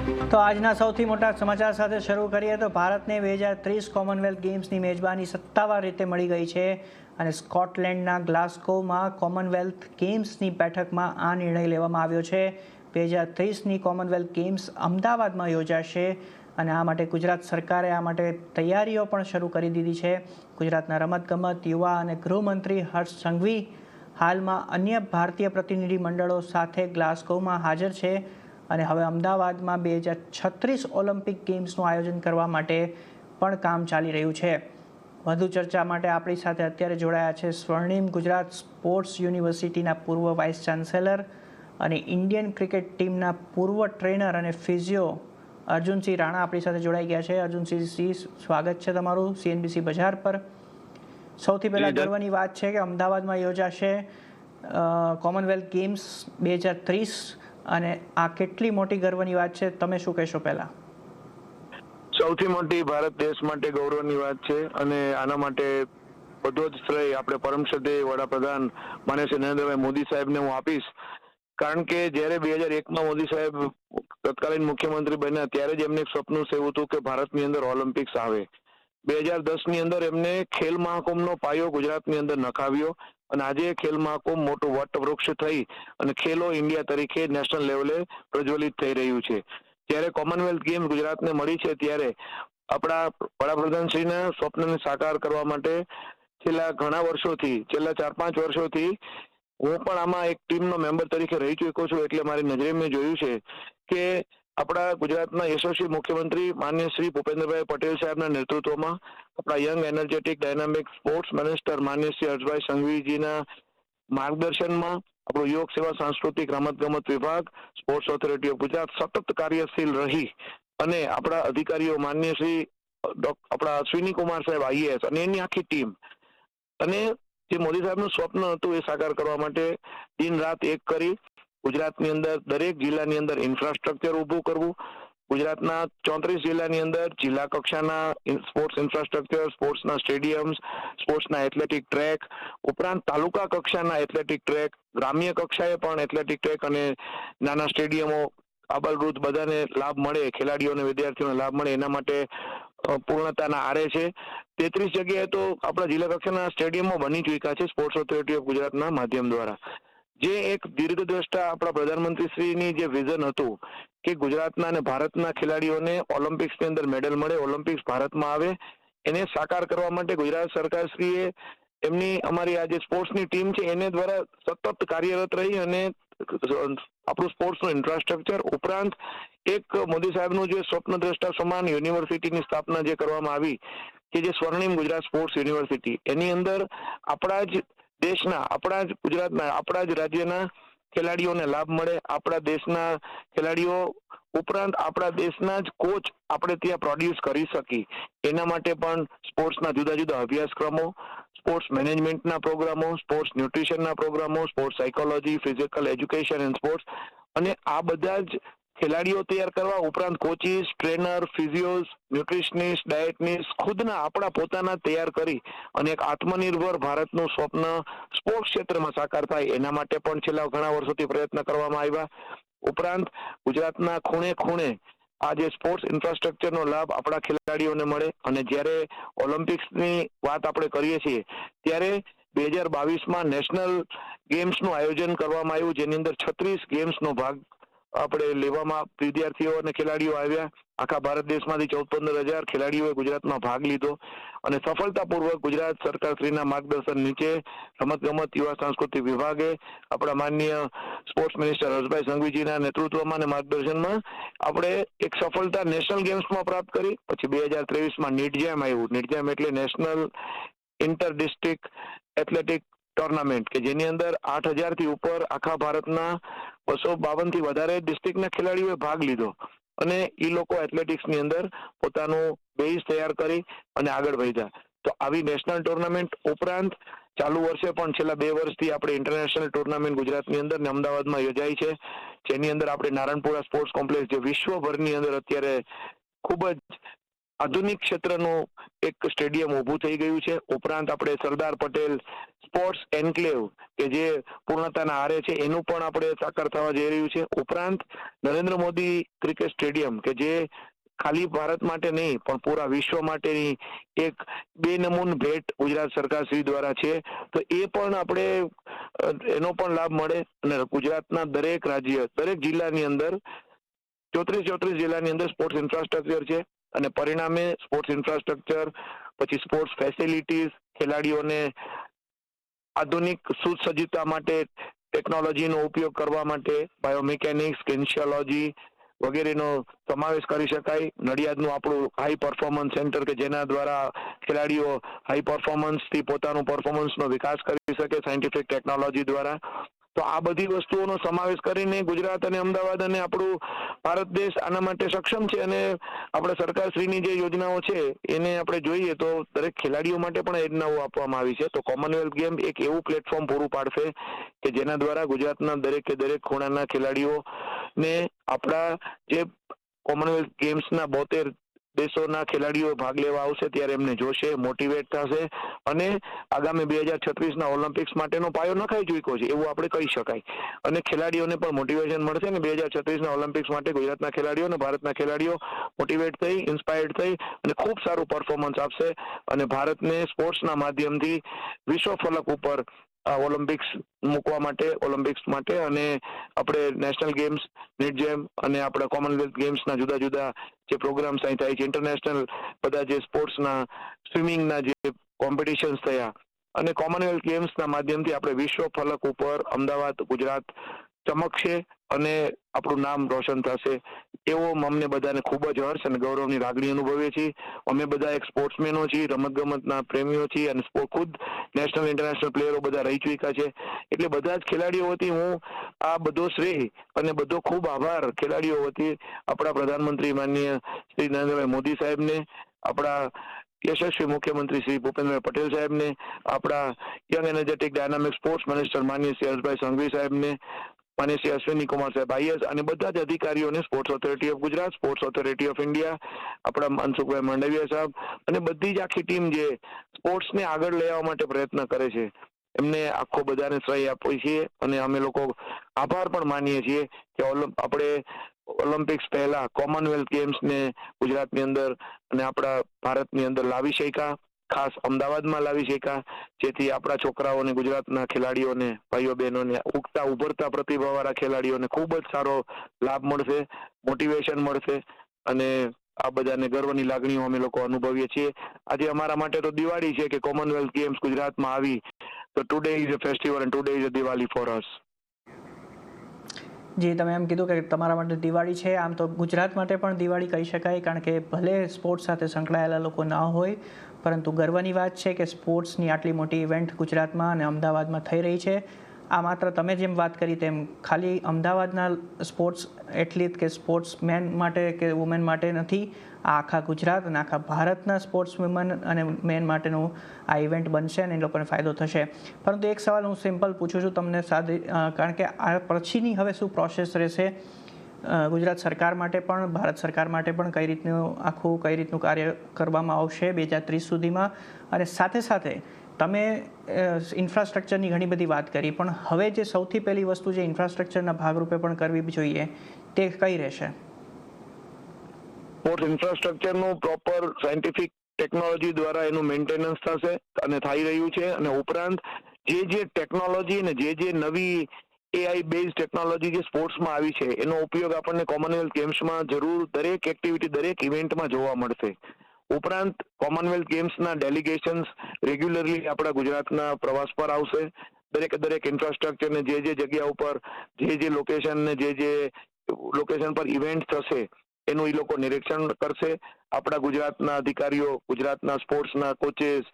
તો આજના સૌથી મોટા સમાચાર સાથે શરૂ કરીએ તો ભારતને 2030 કોમનવેલ્થ ગેમ્સની મેજબાની સત્તાવાર રીતે મળી ગઈ છે અને સ્કોટલેન્ડના ગ્લાસગોમાં કોમનવેલ્થ ગેમ્સની બેઠકમાં આ નિર્ણય લેવામાં આવ્યો છે. 2030ની કોમનવેલ્થ ગેમ્સ અમદાવાદમાં યોજાશે અને આ માટે ગુજરાત સરકારે આ માટે તૈયારીઓ પણ શરૂ કરી દીધી છે. ગુજરાતના રમતગમત, યુવા અને ગૃહમંત્રી હર્ષ સંઘવી હાલમાં અન્ય ભારતીય પ્રતિનિધિ મંડળો સાથે ગ્લાસગોમાં હાજર છે અને હવે અમદાવાદમાં 2036 ઓલિમ્પિક ગેમ્સનું આયોજન કરવા માટે પણ કામ ચાલી રહ્યું છે. વધુ ચર્ચા માટે આપણી સાથે અત્યારે જોડાયા છે સ્વર્ણિમ ગુજરાત સ્પોર્ટ્સ યુનિવર્સિટીના પૂર્વ વાઇસ ચાન્સેલર અને ઇન્ડિયન ક્રિકેટ ટીમના પૂર્વ ટ્રેનર અને ફિઝિયો અર્જુનસિંહ રાણા આપણી સાથે જોડાઈ ગયા છે. અર્જુનસિંહ, સ્વાગત છે તમારું CNBC બજાર પર. સૌથી પહેલાં ગર્વની વાત છે કે અમદાવાદમાં યોજાશે કોમનવેલ્થ ગેમ્સ 2030 અને આ કેટલી મોટી ગર્વની વાત છે, તમે શું કહેશો? પહેલા સૌથી મોટી ભારત દેશ માટે ગૌરવની વાત છે અને આના માટે બધો જ શ્રેય આપણે પરમ શ્રદ્ધેય વડાપ્રધાન માનનીય શ્રી નરેન્દ્રભાઈ મોદી સાહેબને હું આપીશ. કારણ કે જ્યારે 2001માં મોદી સાહેબ તત્કાલીન મુખ્યમંત્રી બન્યા ત્યારે જ એમને એક સપનું સેવું હતું કે ભારતની અંદર ઓલિમ્પિક્સ આવે. 2010ની અંદર એમને ખેલ મહાકુંભનો પાયો ગુજરાતની અંદર નખાવ્યો અને આજે ખેલ મહાકુંભ મોટું વટવૃક્ષ થઈ અને ખેલો ઇન્ડિયા તરીકે નેશનલ લેવલે પ્રજ્વલિત થઈ રહ્યું છે. જ્યારે કોમનવેલ્થ ગેમ ગુજરાતને મળી છે ત્યારે આપણા વડાપ્રધાનશ્રીના સ્વપ્નને સાકાર કરવા માટે છેલ્લા ઘણા વર્ષોથી, છેલ્લા 4-5 વર્ષોથી હું પણ આમાં એક ટીમનો મેમ્બર તરીકે રહી ચૂક્યો છું. એટલે મારી નજરે મેં જોયું છે કે આપણા ગુજરાતના યશસ્વી મુખ્યમંત્રી માનનીય શ્રી ભૂપેન્દ્રભાઈ પટેલ સાહેબના નેતૃત્વમાં આપણા young energetic dynamic sports minister માનનીય શ્રી હર્ષભાઈ સંઘવીજીના માર્ગદર્શનમાં આપણો યોગ સેવા સાંસ્કૃતિક રમતગમત વિભાગ, સ્પોર્ટ્સ ઓથોરિટી ઓફ ગુજરાત સતત કાર્યશીલ રહી અને આપણા અધિકારીઓ માનનીય શ્રી આપણા અશ્વિની કુમાર સાહેબ IAS અને એની આખી ટીમ અને જે મોદી સાહેબનું સ્વપ્ન હતું એ સાકાર કરવા માટે દિન રાત એક કરી ગુજરાતની અંદર દરેક જિલ્લાની અંદર ઇન્ફ્રાસ્ટ્રક્ચર ઊભું કરવું. ગુજરાતના 34 જિલ્લાની અંદર જિલ્લા કક્ષાના સ્પોર્ટ્સ ઇન્ફ્રાસ્ટ્રક્ચર, સ્પોર્ટ્સના સ્ટેડિયમ્સ, સ્પોર્ટ્સના એથ્લેટિક ટ્રેક ઉપરાંત તાલુકા કક્ષાના એથ્લેટિક ટ્રેક, ગ્રામ્ય કક્ષાએ પણ એથ્લેટિક ટ્રેક અને નાના સ્ટેડિયમો આબાલવૃદ્ધ બધાને લાભ મળે, ખેલાડીઓને વિદ્યાર્થીઓને લાભ મળે એના માટે પૂર્ણતાના આરે છે. 33 જગ્યાએ તો આપણા જિલ્લા કક્ષાના સ્ટેડિયમો બની ચૂક્યા છે સ્પોર્ટ્સ ઓથોરિટી ઓફ ગુજરાતના માધ્યમ દ્વારા. જે એક દીર્ઘદ્રષ્ટા આપણા પ્રધાનમંત્રીશ્રીની જે વિઝન હતું કે ગુજરાતના અને ભારતના ખેલાડીઓને ઓલિમ્પિક્સની અંદર મેડલ મળે, ઓલિમ્પિક્સ ભારતમાં આવે, એને સાકાર કરવા માટે ગુજરાત સરકારશ્રીએ એમની અમારી આ જે સ્પોર્ટ્સની ટીમ છે એને દ્વારા સતત કાર્યરત રહી અને આપણું સ્પોર્ટ્સનું ઇન્ફ્રાસ્ટ્રક્ચર ઉપરાંત એક મોદી સાહેબનું જે સ્વપ્ન દ્રષ્ટા સમાન યુનિવર્સિટીની સ્થાપના જે કરવામાં આવી કે જે સ્વર્ણિમ ગુજરાત સ્પોર્ટ્સ યુનિવર્સિટી, એની અંદર આપણા જ દેશના, આપણા જ ગુજરાતના, આપણા જ રાજ્યના ખેલાડીઓને લાભ મળે, આપણા દેશના ખેલાડીઓ ઉપરાંત આપણા દેશના જ કોચ આપણે ત્યાં પ્રોડ્યુસ કરી શકી એના માટે પણ સ્પોર્ટ્સના જુદા જુદા અભ્યાસક્રમો, સ્પોર્ટ્સ મેનેજમેન્ટના પ્રોગ્રામો, સ્પોર્ટ્સ ન્યુટ્રિશનના પ્રોગ્રામો, sports psychology, physical education and sports અને આ બધા જ ખેલાડીઓ તૈયાર કરવા ઉપરાંત કોચિસ, ટ્રેનર, ફિઝિયોઝ, ન્યુટ્રિશનિસ્ટ, ડાયટનિસ્ટ ખુદના આપણા પોતાના તૈયાર કરી અને એક આત્મનિર્ભર ભારતનું સ્વપ્ન સ્પોર્ટ્સ ક્ષેત્રમાં સાકાર થાય એના માટે પણ છેલ્લા ઘણા વર્ષોથી પ્રયત્ન કરવામાં આવ્યા. ઉપરાંત ગુજરાતના ખૂણે ખૂણે આ જે સ્પોર્ટ્સ ઇન્ફ્રાસ્ટ્રક્ચરનો લાભ આપણા ખેલાડીઓને મળે અને જ્યારે ઓલિમ્પિક્સની વાત આપણે કરીએ છીએ ત્યારે 2022માં નેશનલ ગેમ્સનું આયોજન કરવામાં આવ્યું જેની અંદર 36 ગેમ્સનો ભાગ આપણે લેવામાં વિદ્યાર્થીઓ અને ખેલાડીઓ આવ્યા. આખા ભારત દેશમાંથી 14-15 હજાર ખેલાડીઓએ ગુજરાતમાં ભાગ લીધો અને સફળતાપૂર્વક ગુજરાત સરકારશ્રીના માર્ગદર્શન નીચે રમતગમત યુવા સાંસ્કૃતિક વિભાગે આપણા માનનીય સ્પોર્ટ્સ મિનિસ્ટર હર્ષભાઈ સંઘવીજીના નેતૃત્વમાં અને માર્ગદર્શનમાં આપણે એક સફળતા નેશનલ ગેમ્સમાં પ્રાપ્ત કરી. પછી 2023માં નીટજેમ આવ્યું. નીટજેમ એટલે national inter district athletic tournament કે જેની અંદર 8,000થી ઉપર આખા ભારતના 252થી વધારે ડિસ્ટ્રિક્ટના ખેલાડીઓએ ભાગ લીધો અને એ લોકો એથ્લેટિક્સની અંદર પોતાનું બેઝ તૈયાર કરી અને આગળ વધ્યા. તો આવી નેશનલ ટુર્નામેન્ટ ઉપરાંત ચાલુ વર્ષે પણ છેલ્લા 2 વર્ષથી આપણે ઇન્ટરનેશનલ ટુર્નામેન્ટ ગુજરાતની અંદર ને અમદાવાદમાં યોજાઈ છે જેની અંદર આપણે નારણપુરા સ્પોર્ટ્સ કોમ્પ્લેક્સ જે વિશ્વભરની અંદર અત્યારે ખૂબ જ આધુનિક ક્ષેત્રનું એક સ્ટેડિયમ ઊભું થઈ ગયું છે. ઉપરાંત આપણે સરદાર પટેલ સ્પોર્ટ્સ એન્કલેવ કે જે પૂર્ણતાના આરે છે એનું પણ આપણે સાકાર થવા જઈ રહ્યું છે. ઉપરાંત નરેન્દ્ર મોદી ક્રિકેટ સ્ટેડિયમ કે જે ખાલી ભારત માટે નહીં પણ પૂરા વિશ્વ માટેની એક બેનમૂન ભેટ ગુજરાત સરકાર શ્રી દ્વારા છે. તો એ પણ આપણે એનો પણ લાભ મળે અને ગુજરાતના દરેક રાજ્ય દરેક જિલ્લાની અંદર 34 જિલ્લાની અંદર સ્પોર્ટ્સ ઇન્ફ્રાસ્ટ્રક્ચર છે અને પરિણામે સ્પોર્ટ્સ ઇન્ફ્રાસ્ટ્રક્ચર પછી સ્પોર્ટ્સ ફેસિલિટીઝ ખેલાડીઓને આધુનિક સુસજ્જતા માટે ટેકનોલોજીનો ઉપયોગ કરવા માટે બાયોમિકેનિક્સ કિન્શિયોલોજી વગેરેનો સમાવેશ કરી શકાય. નડિયાદનું આપણું હાઈ પરફોર્મન્સ સેન્ટર કે જેના દ્વારા ખેલાડીઓ હાઈ પરફોર્મન્સથી પોતાનું પરફોર્મન્સનો વિકાસ કરી શકે સાયન્ટિફિક ટેકનોલોજી દ્વારા. તો આ બધી વસ્તુઓનો સમાવેશ કરીને ગુજરાત અને અમદાવાદ અને આપણું ભારત દેશ આના માટે સક્ષમ છે અને આપણા સરકારશ્રીની જે યોજનાઓ છે એને આપણે જોઈએ તો દરેક ખેલાડીઓ માટે પણ યોજનાઓ આપવામાં આવી છે. તો કોમનવેલ્થ ગેમ એક એવું પ્લેટફોર્મ પૂરું પાડશે કે જેના દ્વારા ગુજરાતના દરેક ખૂણાના ખેલાડીઓને આપણા જે કોમનવેલ્થ ગેમ્સના 72 દેશોના ખેલાડીઓ ભાગ લેવા આવશે ત્યારે એમને જોશે, મોટિવેટ થશે અને આગામી 2036ના ઓલિમ્પિક્સ માટેનો પાયો નખાઈ ચૂક્યો છે એવું આપણે કહી શકાય. અને ખેલાડીઓને પણ મોટિવેશન મળશે ને 2036ના ઓલિમ્પિક્સ માટે ગુજરાતના ખેલાડીઓ અને ભારતના ખેલાડીઓ મોટિવેટ થઈ, ઇન્સ્પાયર્ડ થઈ અને ખૂબ સારું પરફોર્મન્સ આપશે અને ભારતને સ્પોર્ટ્સના માધ્યમથી વિશ્વ ફલક ઉપર ઓલિમ્પિક્સ મૂકવા માટે ઓલિમ્પિક્સ માટે અને આપણે નેશનલ ગેમ્સ નીટ જેમ અને આપણા કોમનવેલ્થ ગેમ્સના જુદા જુદા જે પ્રોગ્રામ્સ અહીં થાય છે ઇન્ટરનેશનલ બધા જે સ્પોર્ટ્સના સ્વિમિંગના જે કોમ્પિટિશન્સ થયા અને કોમનવેલ્થ ગેમ્સના માધ્યમથી આપણે વિશ્વ ફલક ઉપર અમદાવાદ ગુજરાત ચમકશે અને આપણું નામ રોશન થશે એવો અમને બધાને ખૂબ જ હર્ષ અને ગૌરવની લાગણી અનુભવીએ છીએ. અમે બધા એક સ્પોર્ટ્સમેનો છીએ, રમતગમતના પ્રેમીઓ છીએ અને ખુદ નેશનલ ઇન્ટરનેશનલ પ્લેયરો બધા રહી ચૂક્યા છે. એટલે બધા જ ખેલાડીઓ વતી હું આ બધો શ્રેય અને બધો ખૂબ આભાર ખેલાડીઓ વતી આપણા પ્રધાનમંત્રી માનનીય શ્રી નરેન્દ્રભાઈ મોદી સાહેબને, આપણા યશસ્વી મુખ્યમંત્રી શ્રી ભૂપેન્દ્રભાઈ પટેલ સાહેબને, આપણા young energetic dynamic sports minister માનનીય શ્રી હર્ષભાઈ સંઘવી સાહેબને, માનનીય શ્રી અશ્વિની કુમાર સાહેબ આઈએસ અને બધા જ અધિકારીઓને, sports authority of Gujarat, sports authority of India, આપણા મનસુખભાઈ માંડવિયા સાહેબ અને બધી જ આખી ટીમ જે સ્પોર્ટ્સને આગળ લઈ આવવા માટે પ્રયત્ન કરે છે એમને આખો બધાને શ્રેય આપીએ છીએ અને અમે લોકો આભાર પણ માનીએ છીએ કે આપણે ઓલિમ્પિક્સ પહેલા કોમનવેલ્થ ગેમ્સને ગુજરાતની અંદર અને આપણા ભારતની અંદર લાવી શક્યા, ખાસ અમદાવાદમાં લાવી શક્યા, જેથી આપણા છોકરાઓને ગુજરાતના ખેલાડીઓને ભાઈઓ બહેનોને ઉભરતા પ્રતિભાવાળા ખેલાડીઓને ખૂબ જ સારો લાભ મળશે, મોટિવેશન મળશે અને આ બધાને ગર્વની લાગણીઓ અમે લોકો અનુભવીએ છીએ. આજે અમારા માટે તો દિવાળી છે કે કોમનવેલ્થ ગેમ્સ ગુજરાતમાં આવી તો today is a festival and today is a Diwali for us. જી, તમે એમ કીધું કે તમારા માટે દિવાળી છે, આમ તો ગુજરાત માટે પણ દિવાળી કહી શકાય કારણ કે ભલે સ્પોર્ટ્સ સાથે સંકળાયેલા લોકો ના હોય પરંતુ ગર્વની વાત છે કે સ્પોર્ટ્સની આટલી મોટી ઇવેન્ટ ગુજરાતમાં અને અમદાવાદમાં થઈ રહી છે. આ માત્ર તમે જેમ વાત કરી તેમ ખાલી અમદાવાદના સ્પોર્ટ્સ એથ્લીટ કે સ્પોર્ટ્સ મેન માટે કે વુમેન માટે નથી, આ આખા ગુજરાત અને આખા ભારતના સ્પોર્ટ્સ વુમેન અને મેન માટેનું આ ઇવેન્ટ બનશે અને એ લોકોને ફાયદો થશે. પરંતુ એક સવાલ હું સિમ્પલ પૂછું છું તમને સાદી, કારણ કે આ પછીની હવે શું પ્રોસેસ રહેશે ગુજરાત સરકાર માટે પણ, ભારત સરકાર માટે પણ કઈ રીતનું કાર્ય કરવામાં આવશે 2030 સુધીમાં અને સાથે સાથે તમે ઇન્ફ્રાસ્ટ્રક્ચરની ઘણી બધી વાત કરી પણ હવે જે સૌથી પહેલી વસ્તુ જે ઇન્ફ્રાસ્ટ્રક્ચરના ભાગરૂપે પણ કરવી જોઈએ તે કઈ રહેશે? સ્પોર્ટ્સ ઇન્ફ્રાસ્ટ્રક્ચરનું પ્રોપર સાયન્ટિફિક ટેકનોલોજી દ્વારા એનું મેન્ટેનન્સ થશે અને થઈ રહ્યું છે અને ઉપરાંત જે ટેકનોલોજી અને જે નવી AI બેઝ ટેકનોલોજી જે સ્પોર્ટ્સમાં આવી છે એનો ઉપયોગ આપણને કોમનવેલ્થ ગેમ્સમાં જરૂર દરેક એક્ટિવિટી દરેક ઇવેન્ટમાં જોવા મળશે. ઉપરાંત કોમનવેલ્થ ગેમ્સના ડેલિગેશન્સ રેગ્યુલરલી આપણા ગુજરાતના પ્રવાસ પર આવશે. દરેક ઇન્ફ્રાસ્ટ્રક્ચરને જે જગ્યા ઉપર જે લોકેશન પર ઇવેન્ટ થશે એનું એ લોકો નિરીક્ષણ કરશે. આપણા ગુજરાતના અધિકારીઓ, ગુજરાતના સ્પોર્ટ્સના કોચેસ,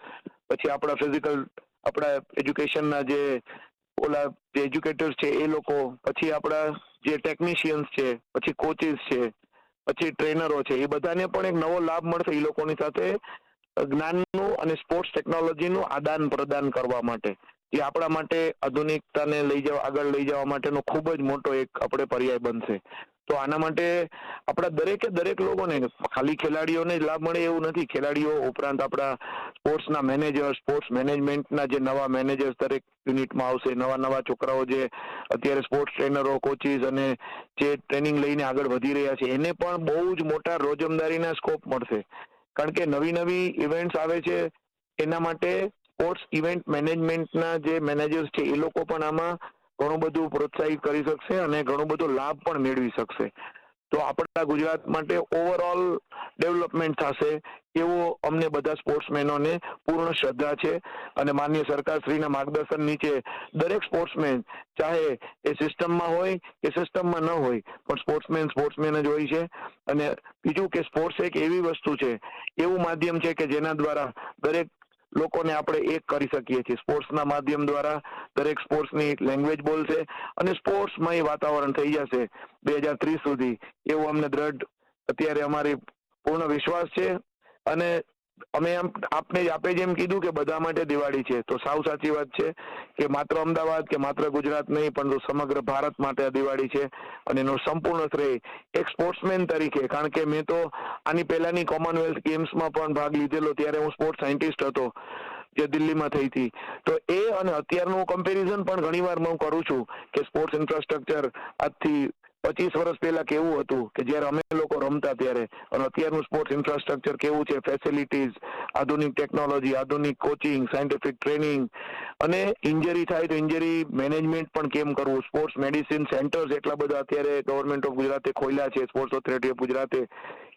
પછી આપણા ફિઝિકલ આપણા એજ્યુકેશનના જે એજ્યુકેટર્સ છે એ લોકો, પછી આપણા જે ટેકનિશિયન્સ છે, પછી કોચિસ છે, પછી ટ્રેનરો છે, એ બધાને પણ એક નવો લાભ મળશે એ લોકોની સાથે જ્ઞાનનું અને સ્પોર્ટ્સ ટેકનોલોજીનું આદાન પ્રદાન કરવા માટે, જે આપણા માટે આધુનિકતાને આગળ લઈ જવા માટેનો ખૂબ જ મોટો એક આપણે પર્યાય બનશે. તો આના માટે આપણા દરેક લોકોને, ખાલી ખેલાડીઓને જ લાભ મળે એવું નથી. ખેલાડીઓ ઉપરાંત આપણા સ્પોર્ટ્સના મેનેજર, સ્પોર્ટ્સ મેનેજમેન્ટના જે નવા મેનેજર્સ દરેક યુનિટમાં આવશે, નવા છોકરાઓ જે અત્યારે સ્પોર્ટ્સ ટ્રેનરો, કોચિસ અને જે ટ્રેનિંગ લઈને આગળ વધી રહ્યા છે, એને પણ બહુ જ મોટા રોજમદારીના સ્કોપ મળશે. કારણ કે નવી ઇવેન્ટ્સ આવે છે, એના માટે સ્પોર્ટ્સ ઇવેન્ટ મેનેજમેન્ટના જે મેનેજર્સ છે એ લોકો પણ આમાં ઘણું બધું પ્રોત્સાહિત કરી શકશે અને ઘણો બધો લાભ પણ મેળવી શકશે. તો આપણા ગુજરાત માટે ઓવરઓલ ડેવલપમેન્ટ થશે એવો અમને બધા સ્પોર્ટ્સમેનોને પૂર્ણ શ્રદ્ધા છે. અને માનનીય સરકારશ્રીના માર્ગદર્શન નીચે દરેક સ્પોર્ટ્સમેન, ચાહે એ સિસ્ટમમાં હોય કે સિસ્ટમમાં ન હોય, પણ સ્પોર્ટ્સમેન જ હોય છે. અને બીજું કે સ્પોર્ટ્સ એક એવી વસ્તુ છે, એવું માધ્યમ છે કે જેના દ્વારા દરેક લોકોને આપણે એક કરી શકીએ છીએ. સ્પોર્ટ્સના માધ્યમ દ્વારા દરેક સ્પોર્ટ્સની લેંગ્વેજ બોલશે અને સ્પોર્ટ્સમય વાતાવરણ થઈ જશે 2030 સુધી, એવું અમને દ્રઢ અત્યારે અમારી પૂર્ણ વિશ્વાસ છે. અને અમે આપે જેમ કીધું કે બધા માટે દિવાળી છે, તો સાવ સાચી વાત છે કે માત્ર અમદાવાદ કે માત્ર ગુજરાત નહીં, પરંતુ સમગ્ર ભારત માટે આ દિવાળી છે. અને એનો સંપૂર્ણ શ્રેય એક સ્પોર્ટ્સમેન તરીકે, કારણ કે મેં તો આની પહેલાની કોમનવેલ્થ ગેમ્સમાં પણ ભાગ લીધેલો, ત્યારે હું સ્પોર્ટ્સ સાયન્ટિસ્ટ હતો જે દિલ્હીમાં થઈ હતી. તો એ અને અત્યારનું કમ્પેરિઝન પણ ઘણીવાર હું કરું છું કે સ્પોર્ટ્સ ઇન્ફ્રાસ્ટ્રક્ચર આજથી 25 વર્ષ પહેલા કેવું હતું કે જ્યારે અમે લોકો રમતા ત્યારે, અને અત્યારનું સ્પોર્ટ્સ ઇન્ફ્રાસ્ટ્રક્ચર કેવું છે, ફેસિલિટીઝ, આધુનિક ટેકનોલોજી, આધુનિક કોચિંગ, સાયન્ટિફિક ટ્રેનિંગ, અને ઇન્જરી થાય તો ઇન્જરી મેનેજમેન્ટ પણ કેમ કરવું. સ્પોર્ટ્સ મેડિસિન સેન્ટર્સ એટલા બધા અત્યારે ગવર્મેન્ટ ઓફ ગુજરાતે ખોલ્યા છે, સ્પોર્ટ્સ ઓથોરિટી ઓફ ગુજરાતે,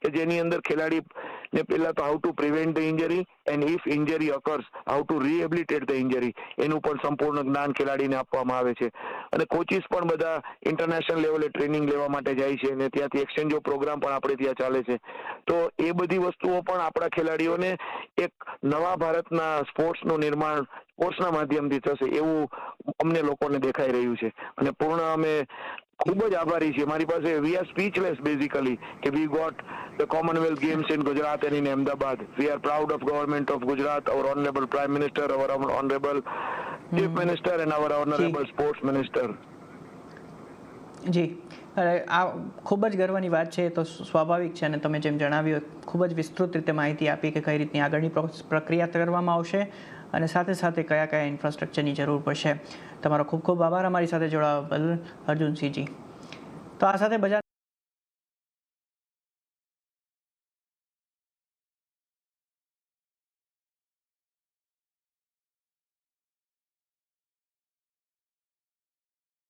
કે જેની અંદર ખેલાડીને પહેલા તો how to prevent the injury and if injury occurs how to rehabilitate the injury, એનું પણ સંપૂર્ણ જ્ઞાન ખેલાડીને આપવામાં આવે છે. અને કોચિસ પણ બધા ઇન્ટરનેશનલ લેવલે ટ્રેનિંગ લેવા માટે જાય છે અને ત્યાંથી એક્સચેન્જ ઓફ પ્રોગ્રામ પણ આપણે ત્યાં ચાલે છે. તો એ બધી વસ્તુઓ પણ આપણા ખેલાડીઓને એક નવા ભારતના સ્પોર્ટ્સનું નિર્માણ સ્પોર્ટ્સના માધ્યમથી થશે એવું અમને લોકોને દેખાઈ રહ્યું છે. અને પૂર્ણ અમે ખૂબ જ આભારી છીએ. મારી પાસે વી આર સ્પીચલેસ બેઝિકલી કે we got the Commonwealth Games in Gujarat and in Ahmedabad. We are proud of government of Gujarat, our honourable prime minister, our honourable chief minister and our honourable sports minister. જી, આ ખૂબ જ ગર્વની વાત છે. તો સ્વાભાવિક છે, અને તમે જેમ જણાવ્યું ખૂબ જ વિસ્તૃત રીતે માહિતી આપી કે કઈ રીતની આગળની પ્રક્રિયા કરવામાં આવશે અને સાથે સાથે કયા ઇન્ફ્રાસ્ટ્રક્ચરની જરૂર પડશે. તમારો ખૂબ ખૂબ આભાર અમારી સાથે જોડાવા બદલ, અર્જુનસિંહજી. તો આ સાથે બજાર